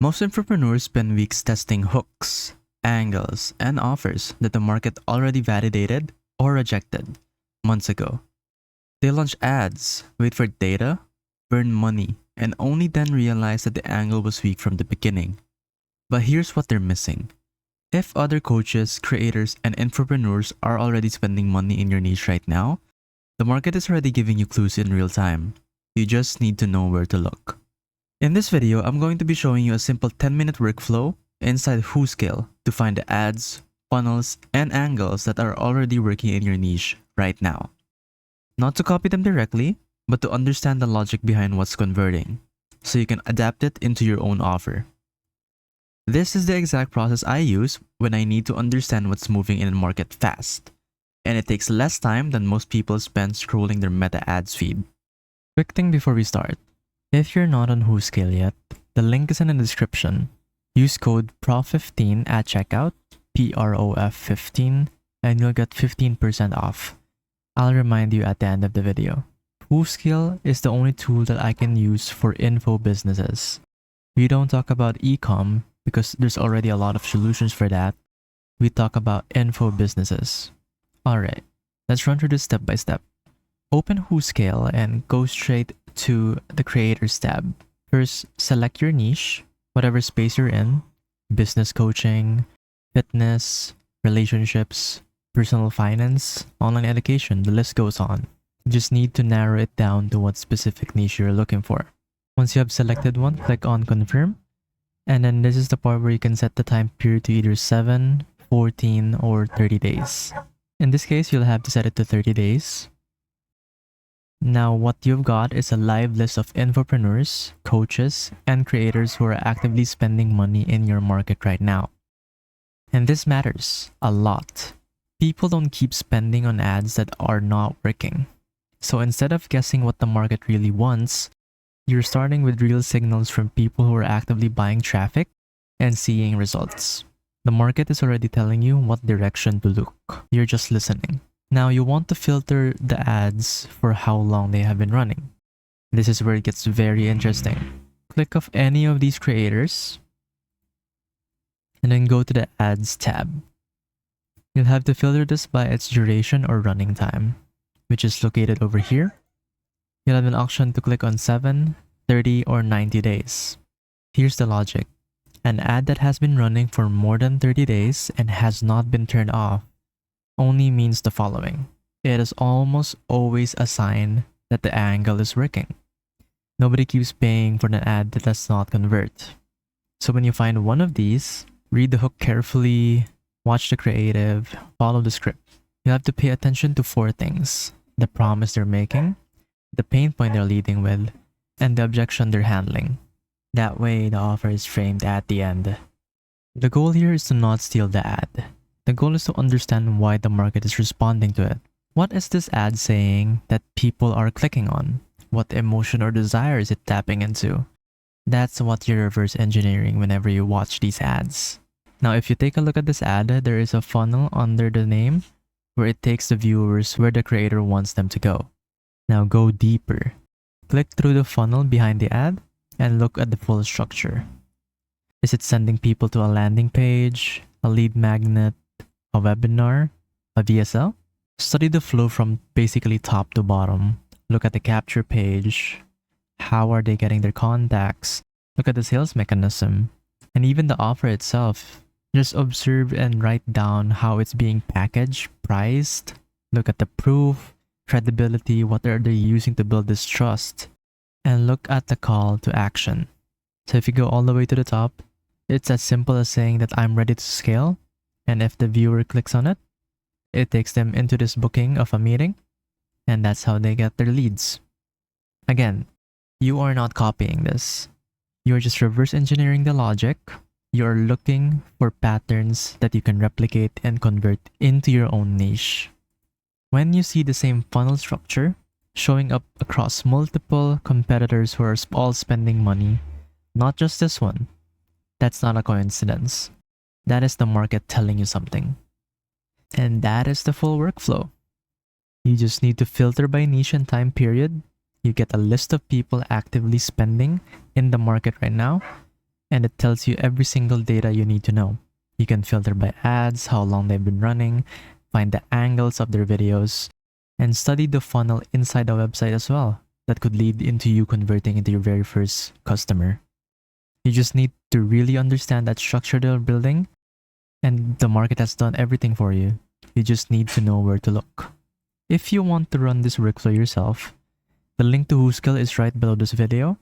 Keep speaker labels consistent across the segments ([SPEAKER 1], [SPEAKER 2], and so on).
[SPEAKER 1] Most infopreneurs spend weeks testing hooks, angles, and offers that the market already validated or rejected months ago. They launch ads, wait for data, burn money, and only then realize that the angle was weak from the beginning. But here's what they're missing. If other coaches, creators, and infopreneurs are already spending money in your niche right now, the market is already giving you clues in real time. You just need to know where to look. In this video, I'm going to be showing you a simple 10-minute workflow inside WhoScale to find the ads, funnels, and angles that are already working in your niche right now. Not to copy them directly, but to understand the logic behind what's converting, so you can adapt it into your own offer. This is the exact process I use when I need to understand what's moving in the market fast, and it takes less time than most people spend scrolling their meta ads feed. Quick thing before we start. If you're not on WhoScale yet, the link is in the description. Use code PROF15 at checkout, PROF15, and you'll get 15% off. I'll remind you at the end of the video. WhoScale is the only tool that I can use for info businesses. We don't talk about e-com because there's already a lot of solutions for that. We talk about info businesses. Alright, let's run through this step by step. Open WhoScale and go straight to the Creators tab. First, select your niche, whatever space you're in, business coaching, fitness, relationships, personal finance, online education, the list goes on. You just need to narrow it down to what specific niche you're looking for. Once you have selected one, click on Confirm. And then this is the part where you can set the time period to either 7, 14, or 30 days. In this case, you'll have to set it to 30 days. Now, what you've got is a live list of infopreneurs, coaches, and creators who are actively spending money in your market right now. And this matters a lot. People don't keep spending on ads that are not working. So instead of guessing what the market really wants, you're starting with real signals from people who are actively buying traffic and seeing results. The market is already telling you what direction to look. You're just listening. Now you want to filter the ads for how long they have been running. This is where it gets very interesting. Click off any of these creators and then go to the ads tab. You'll have to filter this by its duration or running time, which is located over here. You'll have an option to click on 7, 30, or 90 days. Here's the logic. An ad that has been running for more than 30 days and has not been turned off only means the following. It is almost always a sign that the angle is working. Nobody keeps paying for an ad that does not convert. So when you find one of these, read the hook carefully, watch the creative, follow the script. You have to pay attention to 4 things: the promise they're making, the pain point they're leading with, and the objection they're handling. That way, the offer is framed at the end. The goal here is to not steal the ad. The goal is to understand why the market is responding to it. What is this ad saying that people are clicking on? What emotion or desire is it tapping into? That's what you're reverse engineering whenever you watch these ads. Now, if you take a look at this ad, there is a funnel under the name where it takes the viewers where the creator wants them to go. Now go deeper. Click through the funnel behind the ad and look at the full structure. Is it sending people to a landing page, a lead magnet, a webinar, a VSL? Study the flow from basically top to bottom. Look at the capture page. How are they getting their contacts? Look at the sales mechanism. And even the offer itself. Just observe and write down how it's being packaged, priced. Look at the proof, credibility, what are they using to build this trust. And look at the call to action. So if you go all the way to the top, it's as simple as saying that I'm ready to scale. And if the viewer clicks on it, it takes them into this booking of a meeting. And that's how they get their leads. Again, you are not copying this. You're just reverse engineering the logic. You're looking for patterns that you can replicate and convert into your own niche. When you see the same funnel structure showing up across multiple competitors who are all spending money, not just this one, that's not a coincidence. That is the market telling you something. And that is the full workflow. You just need to filter by niche and time period. You get a list of people actively spending in the market right now. and it tells you every single data you need to know. You can filter by ads, how long they've been running, find the angles of their videos, and study the funnel inside the website as well that could lead into you converting into your very first customer. You just need to really understand that structure they're building, and the market has done everything for you. You just need to know where to look. If you want to run this workflow yourself, the link to WhoScale is right below this video.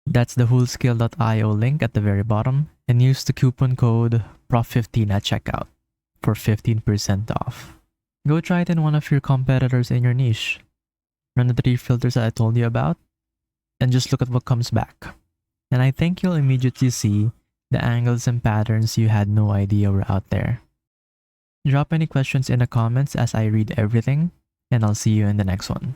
[SPEAKER 1] That's the whoscale.io link at the very bottom, and use the coupon code PROF15 at checkout for 15% off. Go try it in one of your competitors in your niche. Run the 3 filters that I told you about, and just look at what comes back. And I think you'll immediately see the angles and patterns you had no idea were out there. Drop any questions in the comments as I read everything, and I'll see you in the next one.